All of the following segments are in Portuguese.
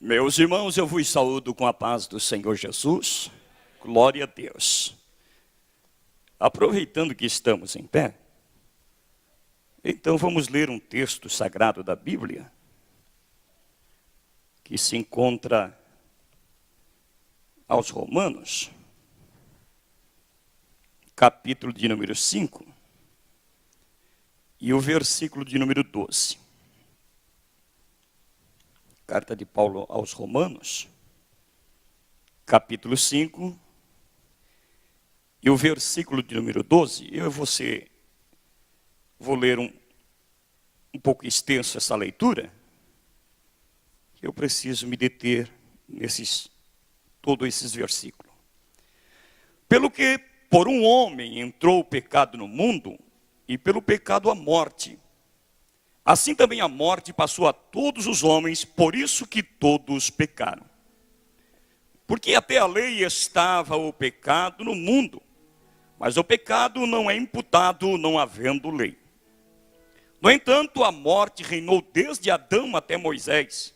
Meus irmãos, eu vos saúdo com a paz do Senhor Jesus. Glória a Deus. Aproveitando que estamos em pé, então vamos ler um texto sagrado da Bíblia, que se encontra aos Romanos, capítulo de número 5, e o versículo de número 12. Carta de Paulo aos Romanos, capítulo 5, e o versículo de número 12. Eu e você vou ler um pouco extenso essa leitura. Eu preciso me deter todos esses versículos. Pelo que por um homem entrou o pecado no mundo, e pelo pecado a morte. Assim também a morte passou a todos os homens, por isso que todos pecaram. Porque até a lei estava o pecado no mundo, mas o pecado não é imputado não havendo lei. No entanto, a morte reinou desde Adão até Moisés,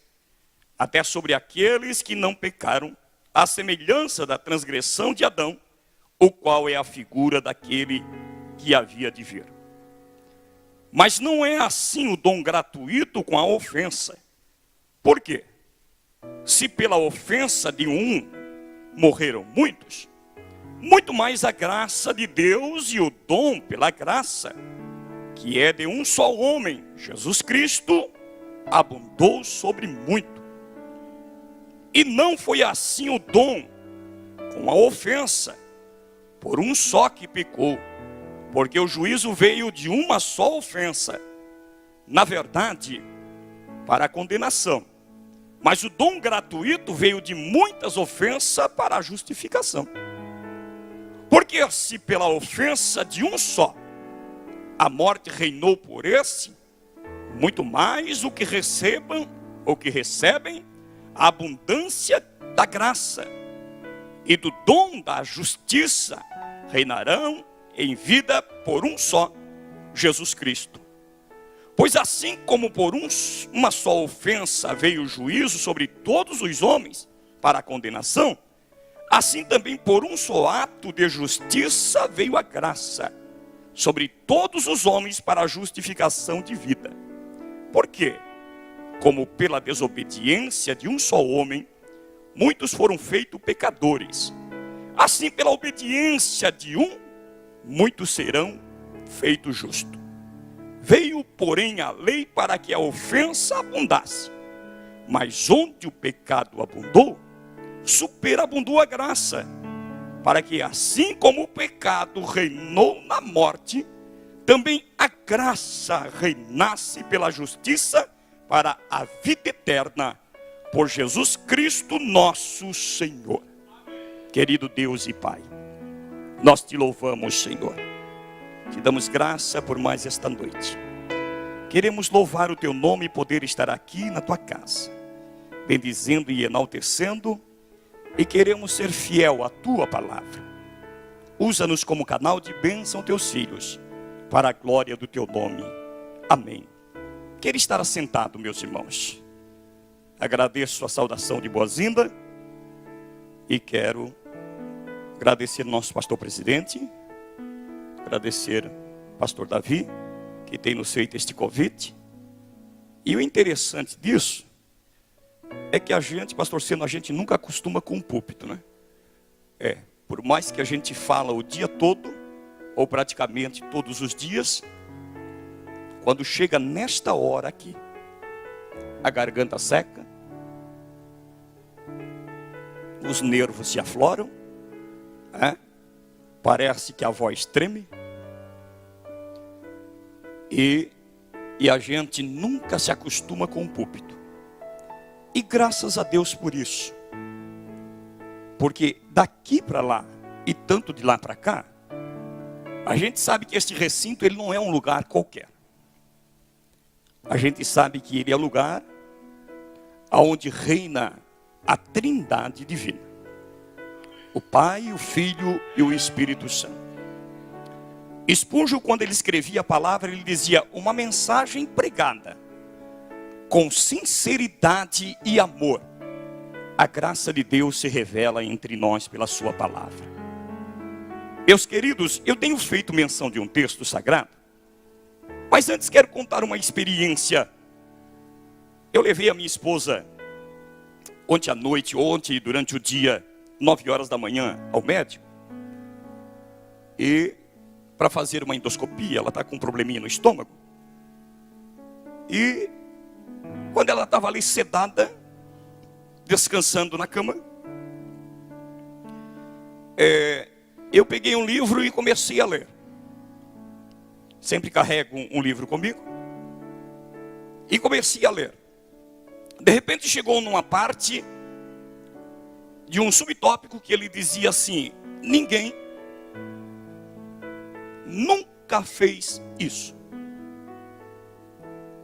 até sobre aqueles que não pecaram, à semelhança da transgressão de Adão, o qual é a figura daquele que havia de vir. Mas não é assim o dom gratuito com a ofensa. Por quê? Se pela ofensa de um morreram muitos, muito mais a graça de Deus e o dom pela graça, que é de um só homem, Jesus Cristo, abundou sobre muito. E não foi assim o dom com a ofensa, por um só que pecou. Porque o juízo veio de uma só ofensa, na verdade, para a condenação. Mas o dom gratuito veio de muitas ofensas para a justificação. Porque se pela ofensa de um só, a morte reinou por esse, muito mais o que recebem a abundância da graça e do dom da justiça reinarão em vida por um só, Jesus Cristo. Pois assim como por uma só ofensa veio o juízo sobre todos os homens para a condenação, assim também por um só ato de justiça veio a graça sobre todos os homens para a justificação de vida. Por quê? Como pela desobediência de um só homem, muitos foram feitos pecadores. Assim pela obediência de um, muitos serão feitos justos. Veio, porém, a lei para que a ofensa abundasse. Mas onde o pecado abundou, superabundou a graça, para que assim como o pecado reinou na morte, também a graça reinasse pela justiça para a vida eterna, por Jesus Cristo nosso Senhor. Querido Deus e Pai, nós te louvamos, Senhor. Te damos graça por mais esta noite. Queremos louvar o teu nome e poder estar aqui na tua casa, bendizendo e enaltecendo, e queremos ser fiel à tua palavra. Usa-nos como canal de bênção teus filhos, para a glória do teu nome. Amém. Quero estar assentado, meus irmãos. Agradeço a saudação de boas-vindas e quero agradecer ao nosso pastor presidente, agradecer ao pastor Davi, que tem nos feito este convite. E o interessante disso é que a gente, pastor Seno, a gente nunca acostuma com o púlpito, né? Por mais que a gente fala o dia todo, ou praticamente todos os dias, quando chega nesta hora aqui, a garganta seca, os nervos se afloram, parece que a voz treme, e a gente nunca se acostuma com o púlpito. E graças a Deus por isso, porque daqui para lá e tanto de lá para cá, a gente sabe que este recinto ele não é um lugar qualquer. A gente sabe que ele é lugar onde reina a Trindade divina, o Pai, o Filho e o Espírito Santo. Spurgeon, quando ele escrevia a palavra, ele dizia: uma mensagem pregada com sinceridade e amor a graça de Deus se revela entre nós pela sua palavra. Meus queridos, eu tenho feito menção de um texto sagrado, mas antes quero contar uma experiência. Eu levei a minha esposa ontem à noite, durante o dia, 9 horas da manhã, ao médico, e para fazer uma endoscopia. Ela está com um probleminha no estômago. E quando ela estava ali sedada, descansando na cama, eu peguei um livro e comecei a ler. Sempre carrego um livro comigo. E comecei a ler. De repente chegou numa parte de um subtópico que ele dizia assim: ninguém nunca fez isso.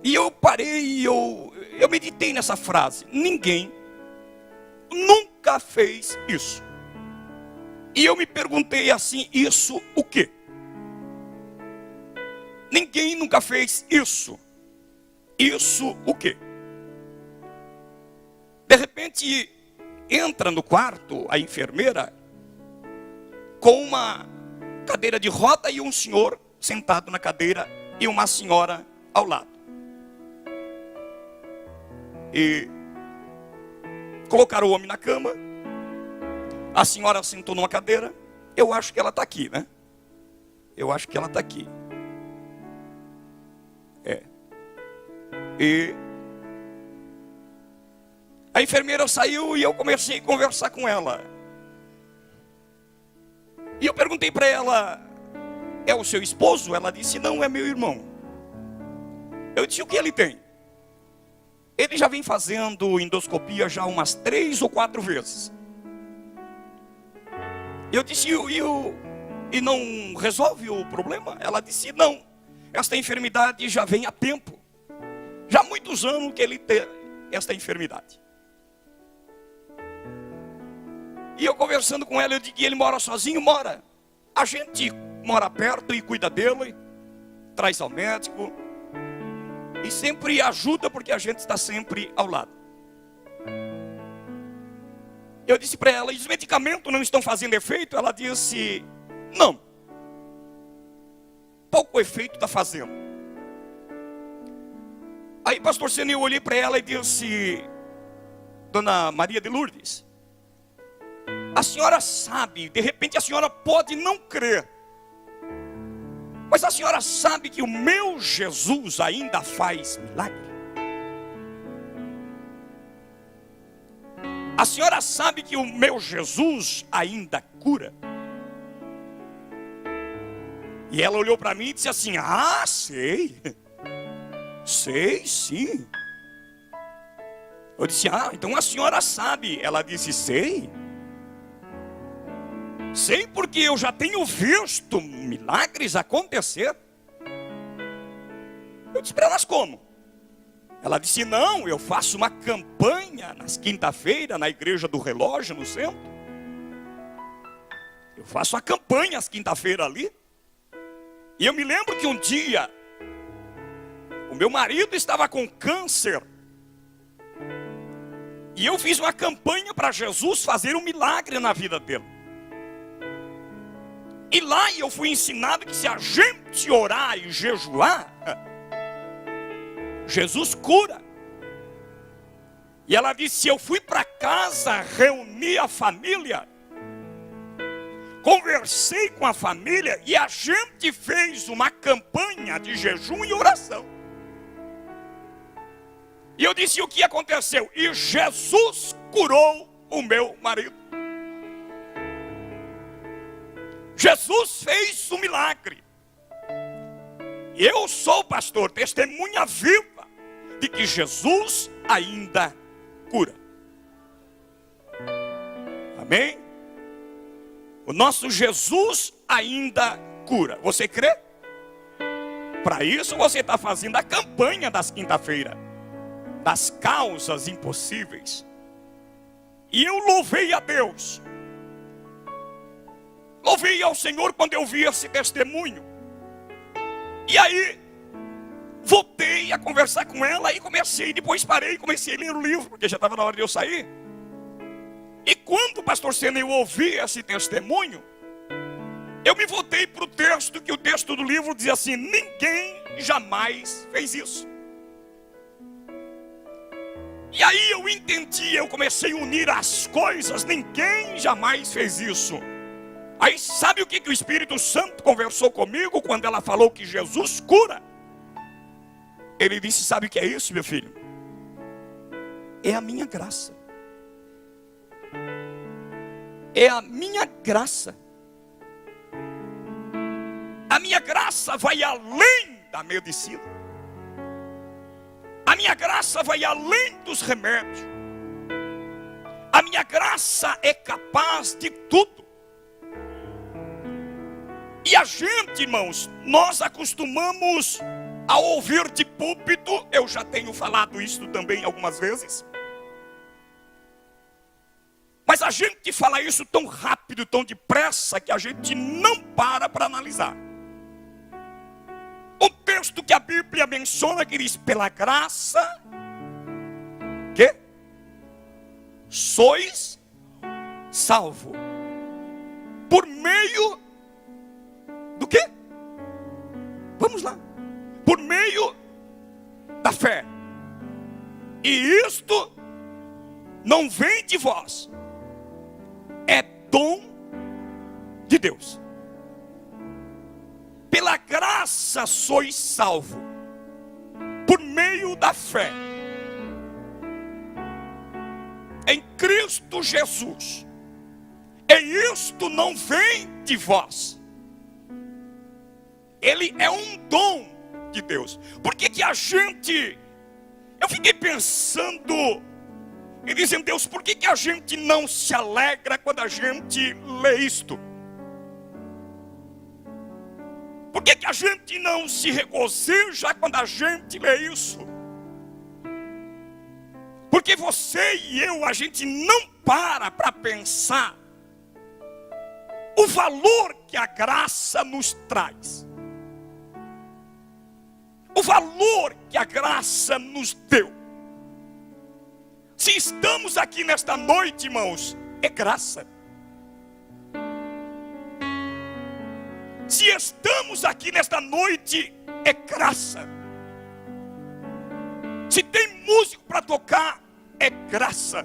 E eu parei e eu meditei nessa frase: ninguém nunca fez isso. E eu me perguntei assim: isso o quê? Ninguém nunca fez isso. Isso o quê? De repente entra no quarto a enfermeira com uma cadeira de roda e um senhor sentado na cadeira e uma senhora ao lado. E colocaram o homem na cama. A senhora sentou numa cadeira. Eu acho que ela está aqui, né? Eu acho que ela está aqui. E a enfermeira saiu e eu comecei a conversar com ela. E eu perguntei para ela: é o seu esposo? Ela disse: não, é meu irmão. Eu disse: o que ele tem? Ele já vem fazendo endoscopia já umas 3 ou 4 vezes. Eu disse: e não resolve o problema? Ela disse: não, esta enfermidade já vem há tempo. Já há muitos anos que ele tem esta enfermidade. E eu conversando com ela, eu digo: ele mora sozinho? Mora. A gente mora perto e cuida dele, traz ao médico e sempre ajuda, porque a gente está sempre ao lado. Eu disse para ela: e os medicamentos não estão fazendo efeito? Ela disse: não, pouco efeito está fazendo. Aí, pastor Sênio, eu olhei para ela e disse: dona Maria de Lourdes, a senhora sabe, de repente a senhora pode não crer, mas a senhora sabe que o meu Jesus ainda faz milagre? A senhora sabe que o meu Jesus ainda cura? E ela olhou para mim e disse assim: ah, sei. Sei, sim. Eu disse: ah, então a senhora sabe. Ela disse: sei. Sei, porque eu já tenho visto milagres acontecer. Eu disse para elas: como? Ela disse: não, eu faço uma campanha nas quinta-feiras na igreja do relógio no centro. Eu faço a campanha às quinta-feiras ali. E eu me lembro que um dia o meu marido estava com câncer. E eu fiz uma campanha para Jesus fazer um milagre na vida dele. E lá eu fui ensinado que se a gente orar e jejuar, Jesus cura. E ela disse: eu fui para casa, reuni a família, conversei com a família e a gente fez uma campanha de jejum e oração. E eu disse: o que aconteceu? E Jesus curou o meu marido. Jesus fez um milagre. Eu sou, pastor, testemunha viva de que Jesus ainda cura. Amém? O nosso Jesus ainda cura. Você crê? Para isso você está fazendo a campanha das quinta-feiras, das causas impossíveis. E eu louvei a Deus. Louvei ao Senhor quando eu vi esse testemunho. E aí voltei a conversar com ela e depois parei e comecei a ler o livro, porque já estava na hora de eu sair. E quando o pastor Sena, eu ouvi esse testemunho, eu me voltei para o texto, que o texto do livro dizia assim: ninguém jamais fez isso. E aí eu entendi, eu comecei a unir as coisas. Ninguém jamais fez isso. Aí sabe o que o Espírito Santo conversou comigo quando ela falou que Jesus cura? Ele disse: sabe o que é isso, meu filho? É a minha graça. É a minha graça. A minha graça vai além da medicina. A minha graça vai além dos remédios. A minha graça é capaz de tudo. E a gente, irmãos, nós acostumamos a ouvir de púlpito, eu já tenho falado isso também algumas vezes, mas a gente fala isso tão rápido, tão depressa, que a gente não para analisar. O texto que a Bíblia menciona, que diz: pela graça, que sois salvo, por meio do quê? Vamos lá. Por meio da fé. E isto não vem de vós, é dom de Deus. Pela graça sois salvo, por meio da fé, em Cristo Jesus. E isto não vem de vós, ele é um dom de Deus. Por que a gente, eu fiquei pensando e dizendo: Deus, por que a gente não se alegra quando a gente lê isto? Por que a gente não se regozija quando a gente lê isso? Porque você e eu, a gente não para pensar o valor que a graça nos traz, o valor que a graça nos deu. Se estamos aqui nesta noite, irmãos, é graça. Se estamos aqui nesta noite, é graça. Se tem músico para tocar, é graça.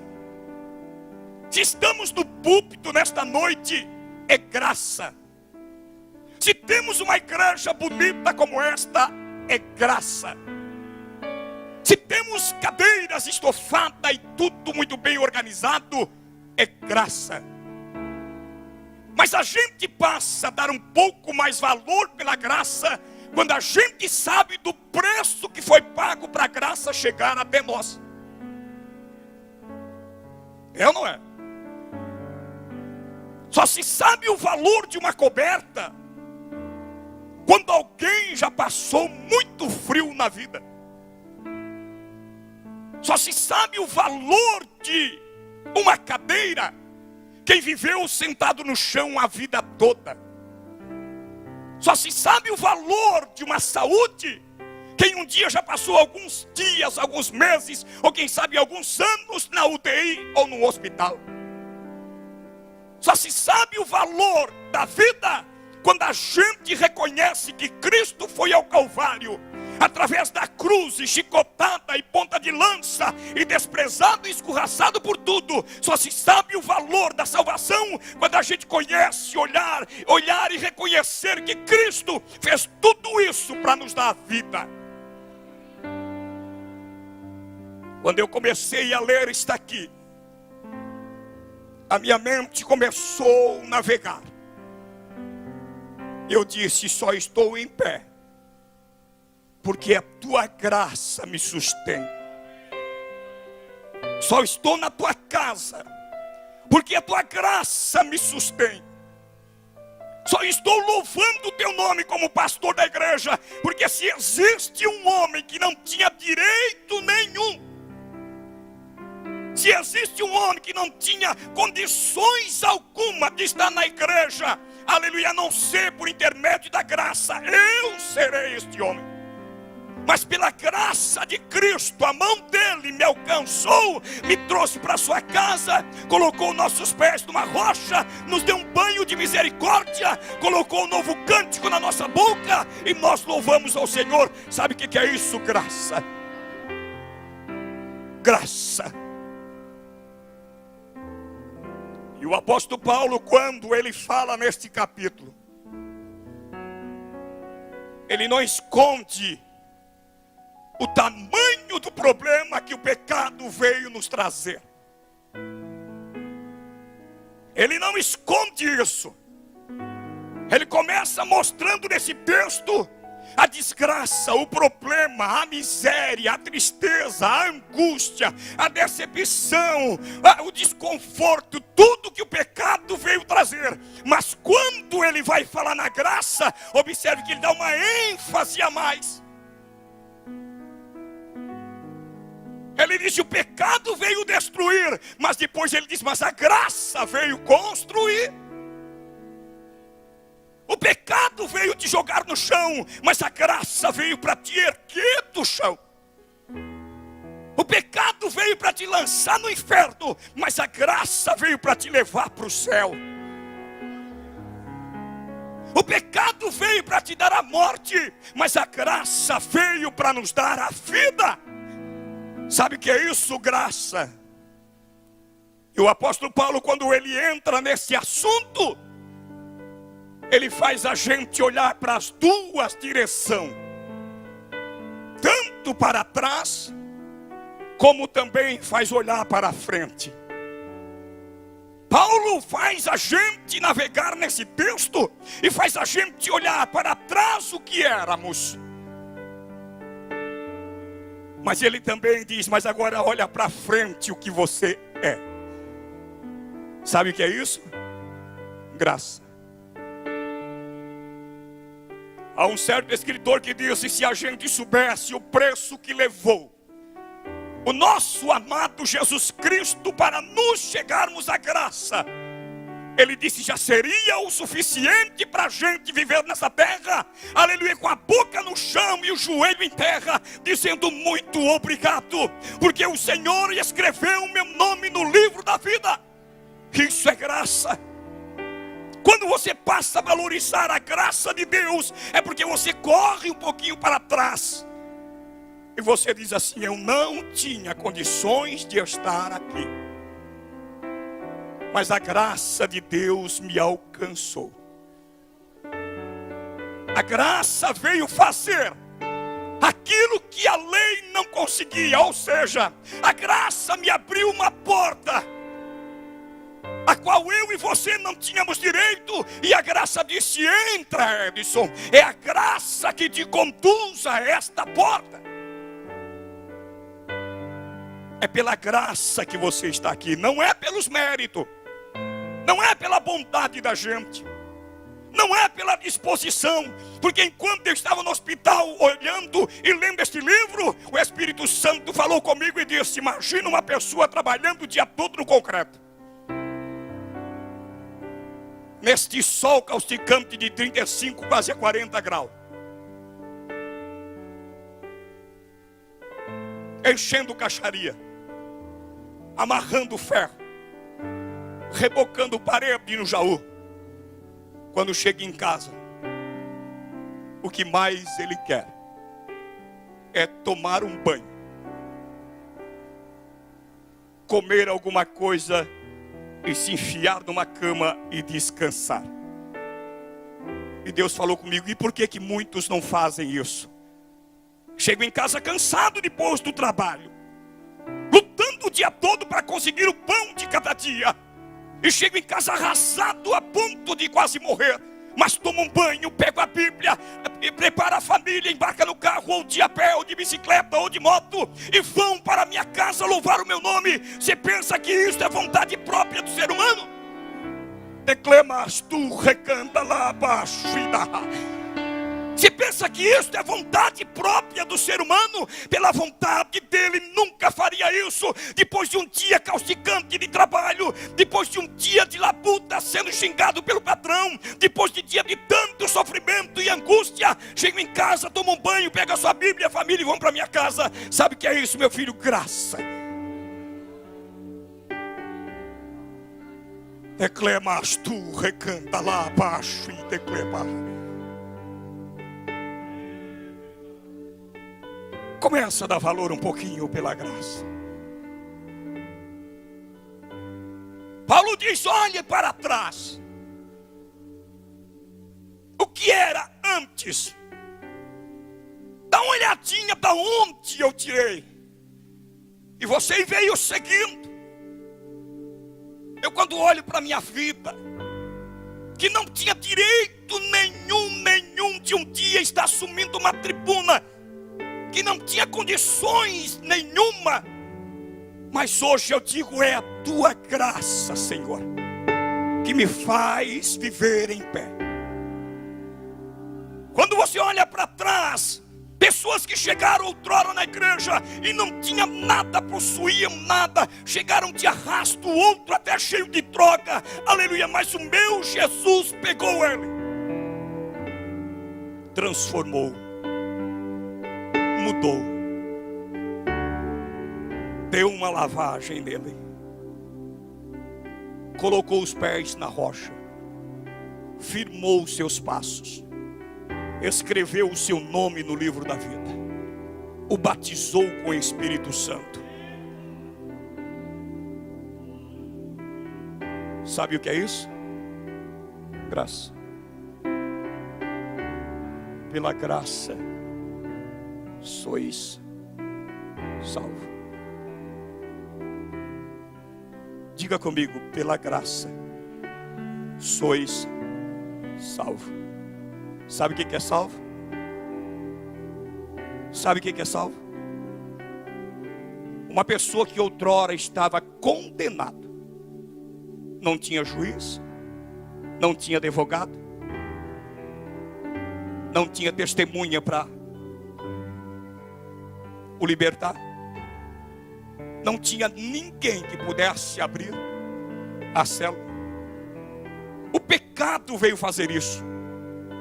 Se estamos no púlpito nesta noite, é graça. Se temos uma igreja bonita como esta, é graça. Se temos cadeiras estofadas e tudo muito bem organizado, é graça. Mas a gente passa a dar um pouco mais valor pela graça quando a gente sabe do preço que foi pago para a graça chegar até nós. É ou não é? Só se sabe o valor de uma coberta quando alguém já passou muito frio na vida. Só se sabe o valor de uma cadeira quem viveu sentado no chão a vida toda. Só se sabe o valor de uma saúde quem um dia já passou alguns dias, alguns meses, ou quem sabe alguns anos na UTI ou no hospital. Só se sabe o valor da vida quando a gente reconhece que Cristo foi ao Calvário, através da cruz, e chicotada e ponta de lança, e desprezado e escorraçado por tudo. Só se sabe o valor da salvação quando a gente conhece, olhar e reconhecer que Cristo fez tudo isso para nos dar a vida. Quando eu comecei a ler isto aqui, a minha mente começou a navegar. Eu disse: só estou em pé porque a tua graça me sustém. Só estou na tua casa porque a tua graça me sustém. Só estou louvando o teu nome como pastor da igreja, porque se existe um homem que não tinha direito nenhum, se existe um homem que não tinha condições alguma de estar na igreja, aleluia, a não ser por intermédio da graça, eu serei este homem. Mas pela graça de Cristo, a mão dele me alcançou, me trouxe para sua casa, colocou nossos pés numa rocha, nos deu um banho de misericórdia, colocou um novo cântico na nossa boca, e nós louvamos ao Senhor. Sabe o que é isso? Graça. Graça. E o apóstolo Paulo, quando ele fala neste capítulo, ele não esconde o tamanho do problema que o pecado veio nos trazer. Ele não esconde isso. Ele começa mostrando nesse texto a desgraça, o problema, a miséria, a tristeza, a angústia, a decepção, o desconforto, tudo que o pecado veio trazer. Mas quando ele vai falar na graça, observe que ele dá uma ênfase a mais. Ele diz que o pecado veio destruir, mas depois ele diz, mas a graça veio construir. O pecado veio te jogar no chão, mas a graça veio para te erguer do chão. O pecado veio para te lançar no inferno, mas a graça veio para te levar para o céu. O pecado veio para te dar a morte, mas a graça veio para nos dar a vida. Sabe o que é isso? Graça. E o apóstolo Paulo, quando ele entra nesse assunto, ele faz a gente olhar para as duas direções, tanto para trás, como também faz olhar para a frente. Paulo faz a gente navegar nesse texto e faz a gente olhar para trás o que éramos. Mas ele também diz, mas agora olha para frente o que você é. Sabe o que é isso? Graça. Há um certo escritor que disse, se a gente soubesse o preço que levou o nosso amado Jesus Cristo para nos chegarmos à graça, ele disse, já seria o suficiente para a gente viver nessa terra, aleluia, com a boca no chão e o joelho em terra, dizendo muito obrigado, porque o Senhor escreveu o meu nome no livro da vida. Isso é graça. Quando você passa a valorizar a graça de Deus, é porque você corre um pouquinho para trás, e você diz assim, eu não tinha condições de estar aqui, mas a graça de Deus me alcançou. A graça veio fazer aquilo que a lei não conseguia. Ou seja, a graça me abriu uma porta a qual eu e você não tínhamos direito. E a graça disse, entra, Edson. É a graça que te conduz a esta porta. É pela graça que você está aqui, não é pelos méritos, não é pela bondade da gente, não é pela disposição. Porque enquanto eu estava no hospital olhando e lendo este livro, o Espírito Santo falou comigo e disse, imagina uma pessoa trabalhando o dia todo no concreto, neste sol causticante de 35, quase 40 graus, enchendo caixaria, amarrando ferro, rebocando parede no Jaú. Quando chega em casa, o que mais ele quer é tomar um banho, comer alguma coisa e se enfiar numa cama e descansar. E Deus falou comigo, e por que muitos não fazem isso? Chego em casa cansado depois do trabalho, lutando o dia todo para conseguir o pão de cada dia, e chego em casa arrasado a ponto de quase morrer, mas tomo um banho, pego a Bíblia, e preparo a família, embarca no carro, ou de a pé, ou de bicicleta, ou de moto, e vão para a minha casa louvar o meu nome. Você pensa que isso é vontade própria do ser humano? Declamas tu, recanta lá abaixo, Se pensa que isso é vontade própria do ser humano, pela vontade dele nunca faria isso. Depois de um dia causticante de trabalho, depois de um dia de labuta sendo xingado pelo patrão, depois de dia de tanto sofrimento e angústia, chego em casa, tomo um banho, pego a sua Bíblia, a família e vão para minha casa. Sabe o que é isso, meu filho? Graça. Declemas tu, recanta lá abaixo e declema. Começa a dar valor um pouquinho pela graça. Paulo diz: olhe para trás. O que era antes? Dá uma olhadinha para onde eu tirei. E você veio seguindo. Eu quando olho para a minha vida, que não tinha direito nenhum de um dia estar assumindo uma tribuna, que não tinha condições nenhuma, mas hoje eu digo: é a tua graça, Senhor, que me faz viver em pé. Quando você olha para trás, pessoas que chegaram outrora na igreja e não tinham nada, possuíam nada, chegaram de arrasto, outro até cheio de droga, aleluia, mas o meu Jesus pegou ele, transformou, mudou, deu uma lavagem nele, colocou os pés na rocha, firmou os seus passos, escreveu o seu nome no livro da vida, o batizou com o Espírito Santo. Sabe o que é isso? Graça. Pela graça sois salvo. Diga comigo: pela graça sois salvo. Sabe o que é salvo? Sabe o que é salvo? Uma pessoa que outrora estava condenada, não tinha juiz, não tinha advogado, não tinha testemunha para o libertar, não tinha ninguém que pudesse abrir a cela. O pecado veio fazer isso,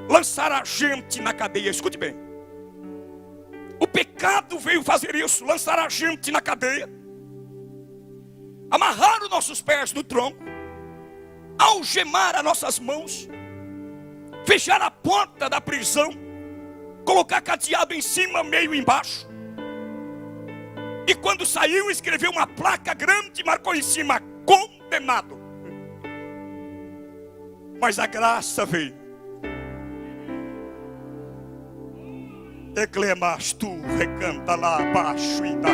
lançar a gente na cadeia. Escute bem, o pecado veio fazer isso, lançar a gente na cadeia, amarrar os nossos pés no tronco, algemar as nossas mãos, fechar a porta da prisão, colocar cadeado em cima, meio embaixo, e quando saiu escreveu uma placa grande, marcou em cima: condenado. Mas a graça veio. Declemas tu, recanta lá abaixo e dá.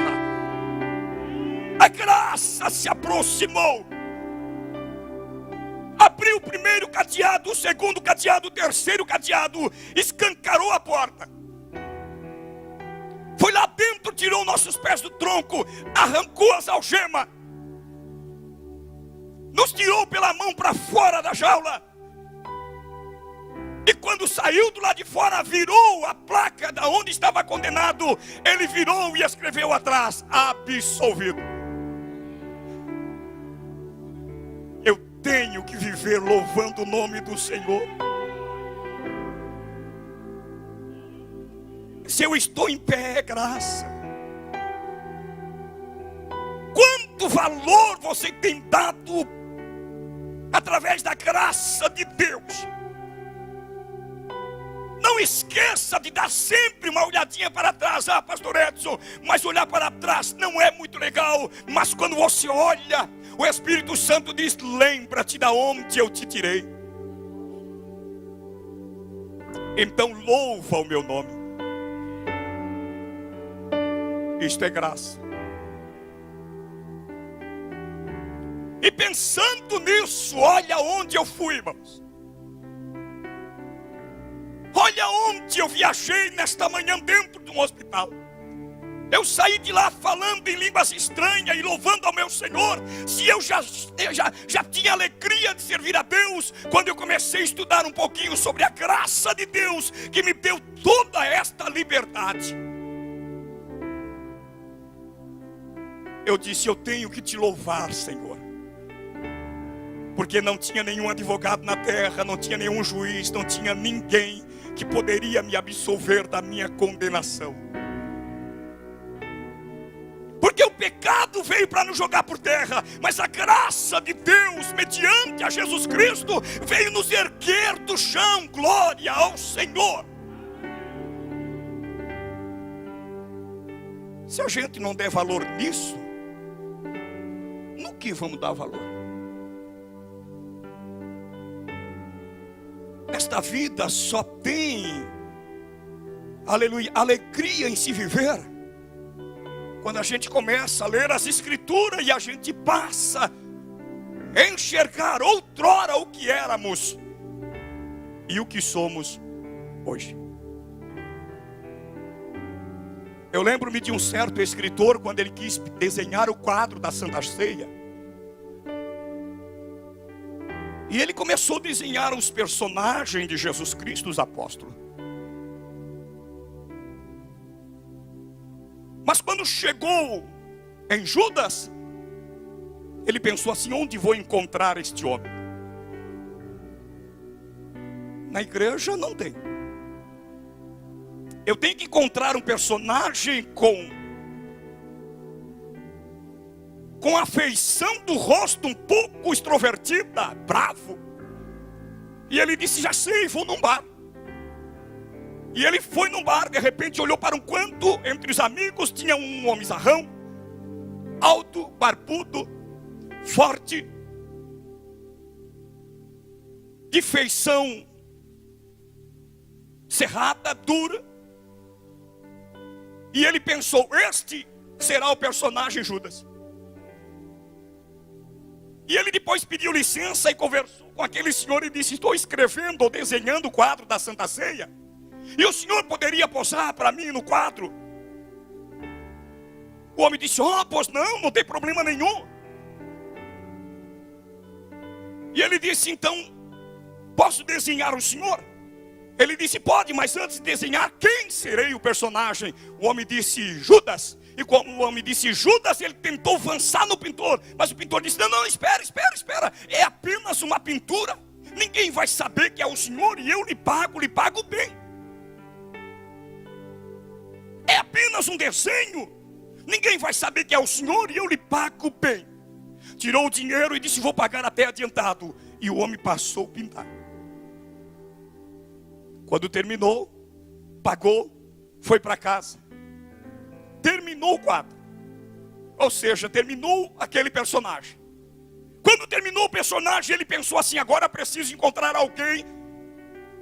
A graça se aproximou, abriu o primeiro cadeado, o segundo cadeado, o terceiro cadeado, escancarou a porta, foi lá dentro, tirou nossos pés do tronco, arrancou as algemas, nos tirou pela mão para fora da jaula. E quando saiu do lado de fora, virou a placa da onde estava condenado. Ele virou e escreveu atrás: absolvido. Eu tenho que viver louvando o nome do Senhor. Se eu estou em pé, é graça. Quanto valor você tem dado através da graça de Deus? Não esqueça de dar sempre uma olhadinha para trás. Ah, pastor Edson, mas olhar para trás não é muito legal. Mas quando você olha, o Espírito Santo diz: lembra-te da onde eu te tirei. Então louva o meu nome. Isto é graça. E pensando nisso, olha onde eu fui, irmãos. Olha onde eu viajei nesta manhã dentro de um hospital. Eu saí de lá falando em línguas estranhas e louvando ao meu Senhor. Se eu já tinha alegria de servir a Deus, quando eu comecei a estudar um pouquinho sobre a graça de Deus, que me deu toda esta liberdade, eu disse: eu tenho que te louvar, Senhor. Porque não tinha nenhum advogado na terra, não tinha nenhum juiz, não tinha ninguém que poderia me absolver da minha condenação. Porque o pecado veio para nos jogar por terra, mas a graça de Deus, mediante a Jesus Cristo, veio nos erguer do chão. Glória ao Senhor. Se a gente não der valor nisso, no que vamos dar valor? Esta vida só tem, aleluia, alegria em se viver quando a gente começa a ler as Escrituras e a gente passa a enxergar outrora o que éramos e o que somos hoje. Eu lembro-me de um certo escritor, quando ele quis desenhar o quadro da Santa Ceia, e ele começou a desenhar os personagens de Jesus Cristo, os apóstolos. Mas quando chegou em Judas, ele pensou assim: onde vou encontrar este homem? Na igreja não tem. Eu tenho que encontrar um personagem com a feição do rosto um pouco extrovertida, bravo. E ele disse: já sei, vou num bar. E ele foi num bar, de repente olhou para um canto, entre os amigos tinha um homem zarrão, alto, barbudo, forte, de feição cerrada, dura. E ele pensou: este será o personagem Judas. E ele depois pediu licença e conversou com aquele senhor e disse: estou escrevendo ou desenhando o quadro da Santa Ceia, e o senhor poderia posar para mim no quadro? O homem disse: pois não tem problema nenhum. E ele disse: então, posso desenhar o senhor? Ele disse: pode, mas antes de desenhar, quem serei o personagem? O homem disse: Judas. E quando o homem disse Judas, ele tentou avançar no pintor, mas o pintor disse: não, espera, é apenas uma pintura, ninguém vai saber que é o senhor, e eu lhe pago bem. É apenas um desenho, ninguém vai saber que é o senhor, e eu lhe pago bem. Tirou o dinheiro e disse: vou pagar até adiantado. E o homem passou a pintar. Quando terminou, pagou, foi para casa, terminou o quadro. Ou seja, terminou aquele personagem. Quando terminou o personagem, ele pensou assim: agora preciso encontrar alguém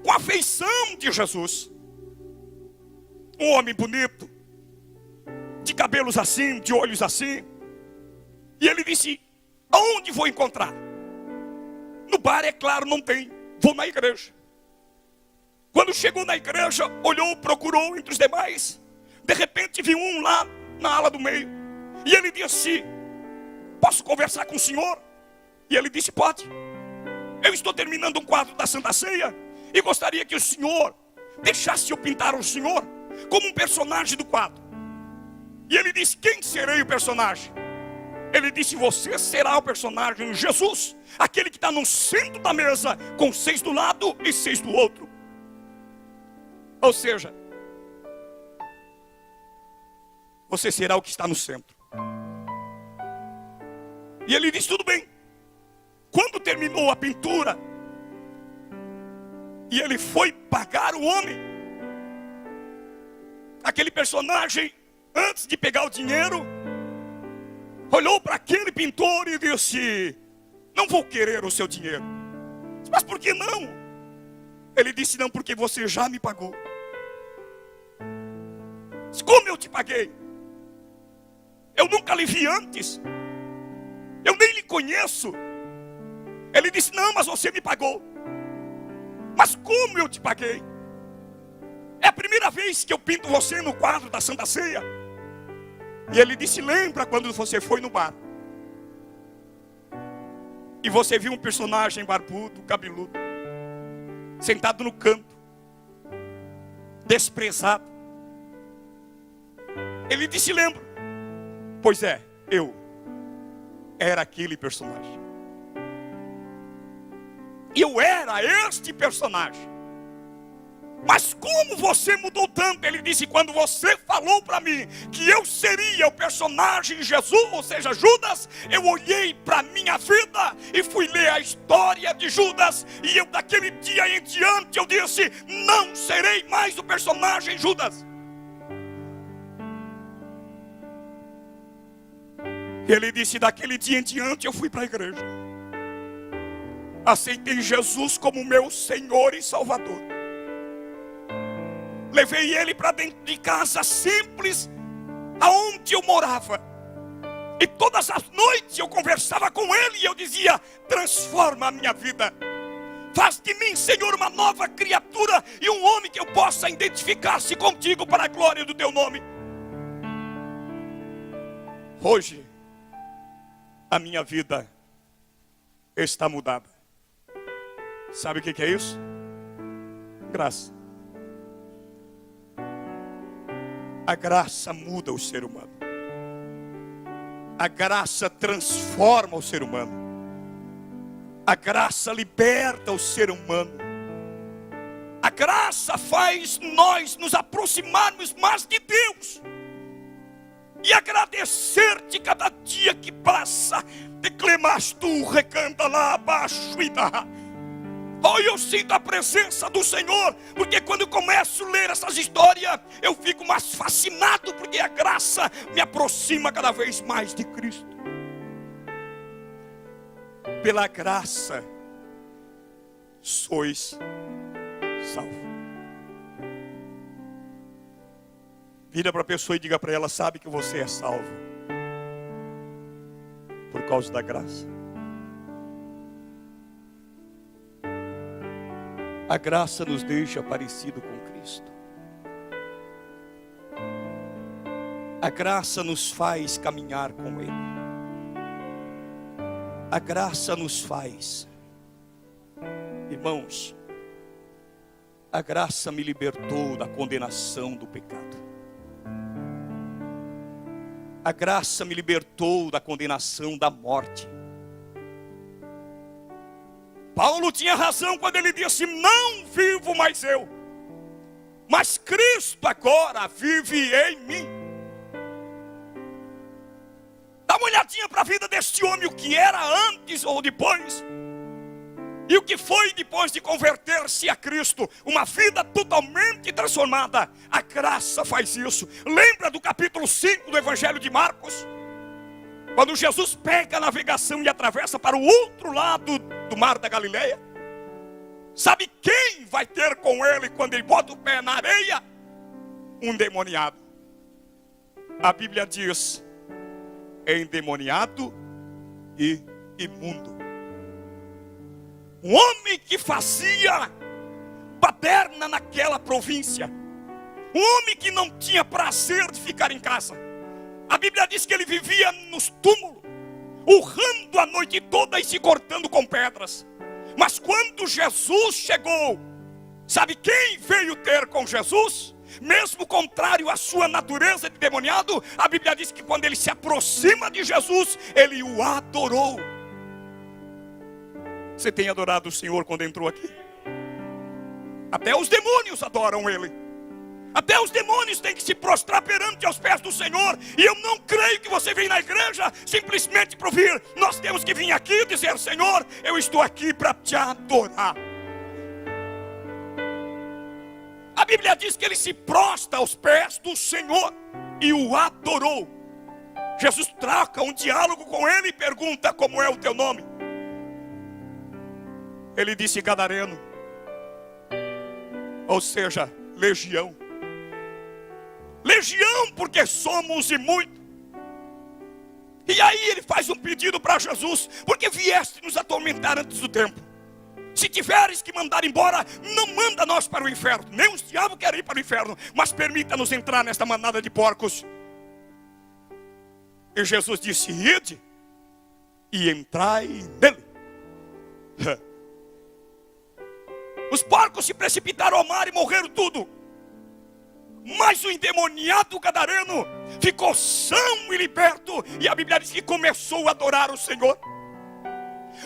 com a feição de Jesus. Um homem bonito, de cabelos assim, de olhos assim. E ele disse: aonde vou encontrar? No bar, é claro, não tem. Vou na igreja. Quando chegou na igreja, olhou, procurou entre os demais. De repente viu um lá na ala do meio. E ele disse: posso conversar com o senhor? E ele disse: pode. Eu estou terminando um quadro da Santa Ceia e gostaria que o senhor deixasse eu pintar o senhor como um personagem do quadro. E ele disse: quem serei o personagem? Ele disse: você será o personagem Jesus, aquele que está no centro da mesa, com 6 do lado e 6 do outro. Ou seja, você será o que está no centro. E ele disse: tudo bem. Quando terminou a pintura e ele foi pagar o homem, aquele personagem, antes de pegar o dinheiro, olhou para aquele pintor e disse: não vou querer o seu dinheiro. Mas por que não? Ele disse: não, porque você já me pagou. Como eu te paguei? Eu nunca lhe vi antes, eu nem lhe conheço. Ele disse: não, mas você me pagou. Mas como eu te paguei? É a primeira vez que eu pinto você no quadro da Santa Ceia. E ele disse: lembra quando você foi no bar e você viu um personagem barbudo, cabeludo, sentado no canto, desprezado? Ele disse: lembro. Pois é, eu era aquele personagem. Eu era este personagem. Mas como você mudou tanto? Ele disse: quando você falou para mim que eu seria o personagem Jesus, ou seja, Judas, eu olhei para a minha vida e fui ler a história de Judas. E eu, daquele dia em diante, eu disse: não serei mais o personagem Judas. Ele disse: daquele dia em diante eu fui para a igreja, aceitei Jesus como meu Senhor e Salvador. Levei ele para dentro de casa simples, aonde eu morava. E todas as noites eu conversava com ele e eu dizia: transforma a minha vida. Faz de mim, Senhor, uma nova criatura e um homem que eu possa identificar-se contigo para a glória do teu nome. Hoje, a minha vida está mudada. Sabe o que é isso? Graça. A graça muda o ser humano. A graça transforma o ser humano. A graça liberta o ser humano. A graça faz nós nos aproximarmos mais de Deus e agradecer-te cada dia que passa. Declemas tu, recanta lá abaixo e dá. Oh, eu sinto a presença do Senhor, porque quando eu começo a ler essas histórias, eu fico mais fascinado, porque a graça me aproxima cada vez mais de Cristo. Pela graça sois salvos. Vira para a pessoa e diga para ela: sabe que você é salvo por causa da graça. A graça nos deixa parecido com Cristo. A graça nos faz caminhar com Ele. A graça nos faz, irmãos, a graça me libertou da condenação do pecado. A graça me libertou da condenação da morte. Paulo tinha razão quando ele disse: não vivo mais eu, mas Cristo agora vive em mim. Dá uma olhadinha para a vida deste homem, o que era antes ou depois, e o que foi depois de converter-se a Cristo. Uma vida totalmente transformada. A graça faz isso. Lembra do capítulo 5 do Evangelho de Marcos? Quando Jesus pega a navegação e atravessa para o outro lado do mar da Galileia. Sabe quem vai ter com ele quando ele bota o pé na areia? Um endemoniado. A Bíblia diz: endemoniado e imundo. Um homem que fazia baderna naquela província. Um homem que não tinha prazer de ficar em casa. A Bíblia diz que ele vivia nos túmulos, urrando a noite toda e se cortando com pedras. Mas quando Jesus chegou, sabe quem veio ter com Jesus? Mesmo contrário à sua natureza de demoniado, a Bíblia diz que quando ele se aproxima de Jesus, ele o adorou. Você tem adorado o Senhor quando entrou aqui? Até os demônios adoram Ele. Até os demônios têm que se prostrar perante aos pés do Senhor. E eu não creio que você vem na igreja simplesmente para ouvir. Nós temos que vir aqui e dizer: Senhor, eu estou aqui para te adorar. A Bíblia diz que ele se prostra aos pés do Senhor e o adorou. Jesus troca um diálogo com ele e pergunta: como é o teu nome? Ele disse: Gadareno. Ou seja, legião. Legião, porque somos e muito. E aí ele faz um pedido para Jesus: porque vieste nos atormentar antes do tempo. Se tiveres que mandar embora, não manda nós para o inferno. Nem os diabos querem ir para o inferno, mas permita-nos entrar nesta manada de porcos. E Jesus disse: ide e entrai nele. Os porcos se precipitaram ao mar e morreram tudo. Mas o endemoniado gadareno ficou são e liberto. E a Bíblia diz que começou a adorar o Senhor.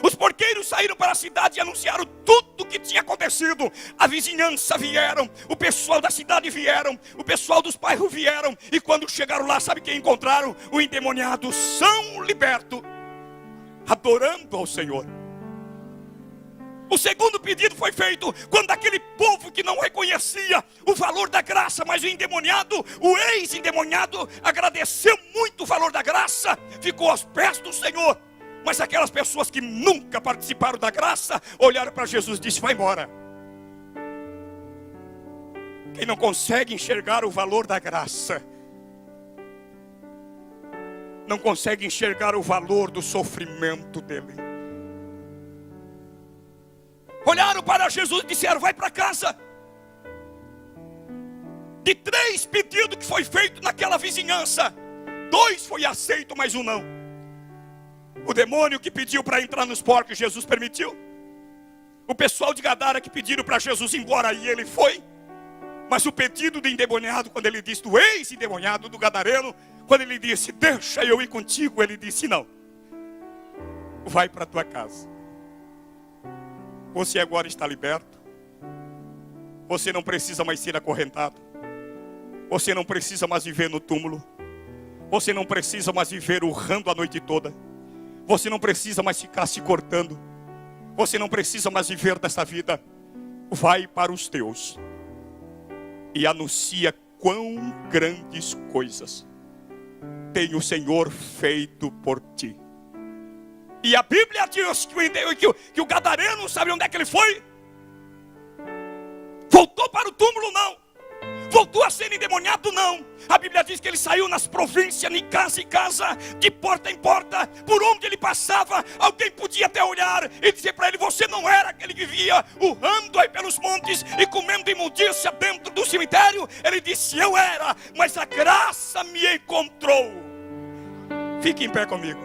Os porqueiros saíram para a cidade e anunciaram tudo o que tinha acontecido. A vizinhança vieram, o pessoal da cidade vieram, o pessoal dos bairros vieram. E quando chegaram lá, sabe quem encontraram? O endemoniado são liberto, adorando ao Senhor. O segundo pedido foi feito quando aquele povo que não reconhecia o valor da graça, mas o endemoniado, o ex-endemoniado, agradeceu muito o valor da graça, ficou aos pés do Senhor. Mas aquelas pessoas que nunca participaram da graça, olharam para Jesus e disseram: vai embora. Quem não consegue enxergar o valor da graça, não consegue enxergar o valor do sofrimento dele. Olharam para Jesus e disseram: vai para casa. De 3 pedidos que foi feito naquela vizinhança, 2 foi aceito, mas 1 não. O demônio que pediu para entrar nos porcos, Jesus permitiu. O pessoal de Gadara que pediram para Jesus ir embora, e ele foi. Mas o pedido do endemoniado, quando ele disse, do ex-endemoniado, do gadareno, quando ele disse: deixa eu ir contigo, ele disse: não, vai para a tua casa. Você agora está liberto. Você não precisa mais ser acorrentado. Você não precisa mais viver no túmulo. Você não precisa mais viver urrando a noite toda. Você não precisa mais ficar se cortando. Você não precisa mais viver dessa vida. Vai para os teus e anuncia quão grandes coisas tem o Senhor feito por ti. E a Bíblia diz que o gadareno, sabe onde é que ele foi? Voltou para o túmulo? Não. Voltou a ser endemoniado? Não. A Bíblia diz que ele saiu nas províncias, de casa em casa, de porta em porta. Por onde ele passava, alguém podia até olhar e dizer para ele: você não era aquele que via urrando aí pelos montes e comendo imundícia dentro do cemitério? Ele disse: eu era, mas a graça me encontrou. Fique em pé comigo.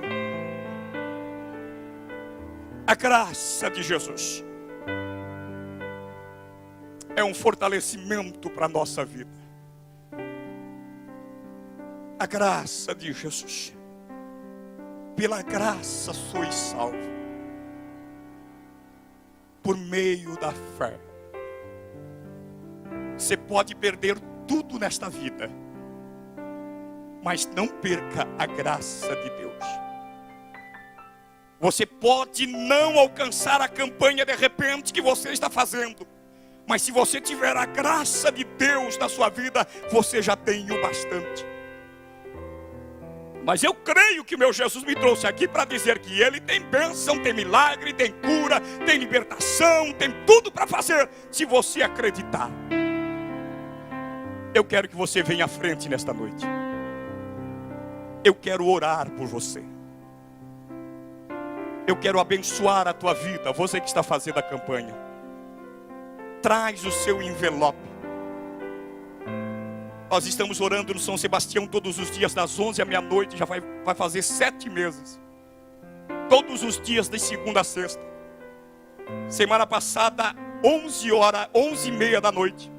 A graça de Jesus é um fortalecimento para a nossa vida. A graça de Jesus. Pela graça sois salvos, por meio da fé. Você pode perder tudo nesta vida, mas não perca a graça de Deus. Você pode não alcançar a campanha de repente que você está fazendo, mas se você tiver a graça de Deus na sua vida, você já tem o bastante. Mas eu creio que o meu Jesus me trouxe aqui para dizer que Ele tem bênção, tem milagre, tem cura, tem libertação, tem tudo para fazer, se você acreditar. Eu quero que você venha à frente nesta noite. Eu quero orar por você. Eu quero abençoar a tua vida, você que está fazendo a campanha. Traz o seu envelope. Nós estamos orando no São Sebastião todos os dias, das 11 à meia-noite, já vai fazer 7 meses. Todos os dias, de segunda a sexta. Semana passada, 11h30 da noite,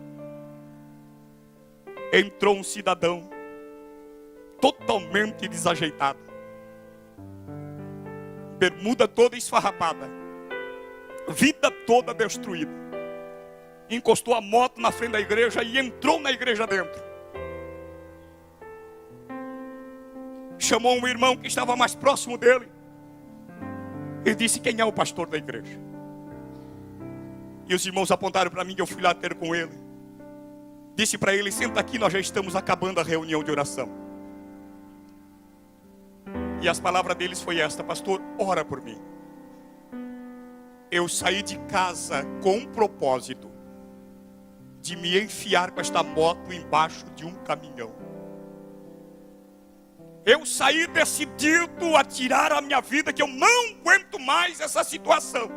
entrou um cidadão totalmente desajeitado, bermuda toda esfarrapada, vida toda destruída. Encostou a moto na frente da igreja e entrou na igreja dentro. Chamou um irmão que estava mais próximo dele e disse: quem é o pastor da igreja? E os irmãos apontaram para mim, que eu fui lá ter com ele. Disse para ele: senta aqui, nós já estamos acabando a reunião de oração. E as palavras deles foi esta: pastor, ora por mim. Eu saí de casa com um propósito de me enfiar com esta moto embaixo de um caminhão. Eu saí decidido a tirar a minha vida, que eu não aguento mais essa situação.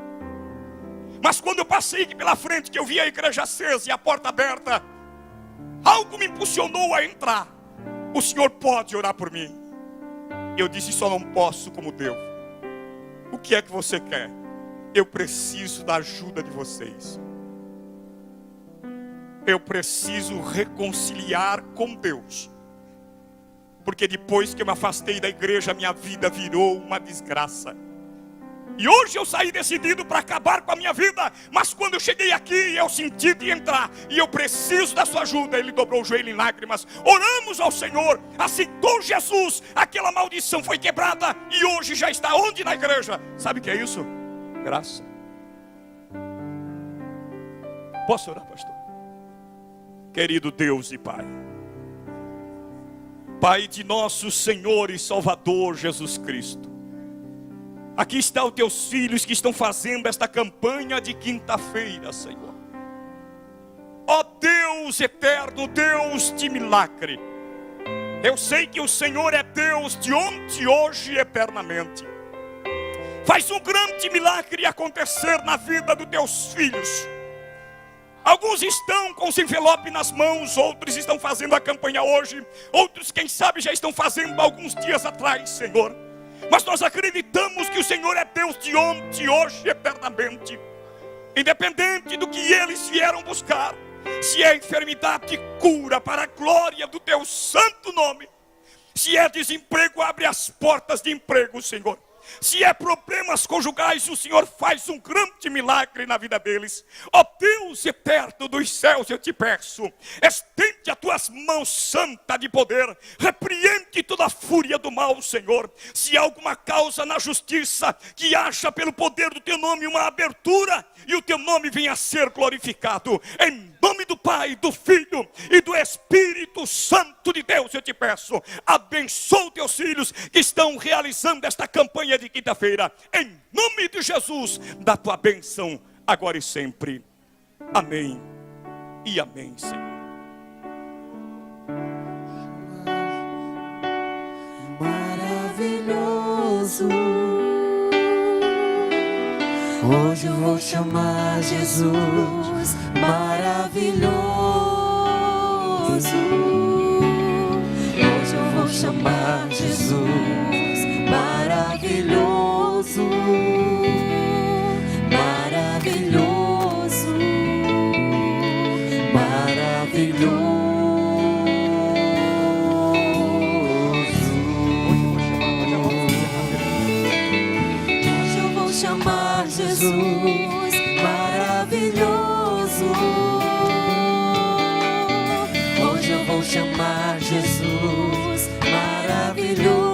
Mas quando eu passei aqui pela frente, que eu vi a igreja acesa e a porta aberta, algo me impulsionou a entrar. O senhor pode orar por mim? Eu disse: só não posso como devo. O que é que você quer? Eu preciso da ajuda de vocês. Eu preciso reconciliar com Deus. Porque depois que eu me afastei da igreja, minha vida virou uma desgraça. E hoje eu saí decidido para acabar com a minha vida. Mas quando eu cheguei aqui, eu senti de entrar. E eu preciso da sua ajuda. Ele dobrou o joelho em lágrimas. Oramos ao Senhor. Aceitou Jesus. Aquela maldição foi quebrada. E hoje já está onde na igreja? Sabe o que é isso? Graça. Posso orar, pastor? Querido Deus e Pai. Pai de nosso Senhor e Salvador Jesus Cristo. Aqui estão os teus filhos que estão fazendo esta campanha de quinta-feira, Senhor. Ó Deus eterno, Deus de milagre. Eu sei que o Senhor é Deus de ontem, hoje e eternamente. Faz um grande milagre acontecer na vida dos teus filhos. Alguns estão com os envelopes nas mãos, outros estão fazendo a campanha hoje, outros, quem sabe, já estão fazendo alguns dias atrás, Senhor. Mas nós acreditamos que o Senhor é Deus de ontem, hoje e eternamente. Independente do que eles vieram buscar, se é enfermidade, cura para a glória do teu santo nome. Se é desemprego, abre as portas de emprego, Senhor. Se é problemas conjugais, o Senhor faz um grande milagre na vida deles. Ó Deus eterno dos céus, eu te peço, estende as tuas mãos santas de poder, repreende toda a fúria do mal, Senhor. Se há alguma causa na justiça, que haja pelo poder do teu nome uma abertura, e o teu nome venha a ser glorificado. Em nome do Pai, do Filho e do Espírito Santo de Deus, eu te peço, abençoa teus filhos que estão realizando esta campanha de quinta-feira. Em nome de Jesus, dá tua bênção agora e sempre. Amém e amém, Senhor. Maravilhoso. Hoje eu vou chamar Jesus maravilhoso. Hoje eu vou chamar Jesus maravilhoso. Maravilhoso. Maravilhoso. Hoje eu vou chamar Jesus maravilhoso. Hoje eu vou chamar Jesus maravilhoso.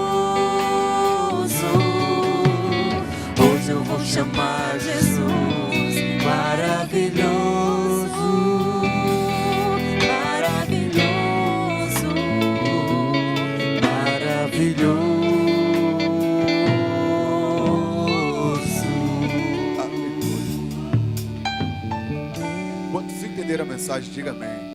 Hoje eu vou chamar Jesus maravilhoso. Maravilhoso. Maravilhoso. Quantos entenderam a mensagem, diga amém.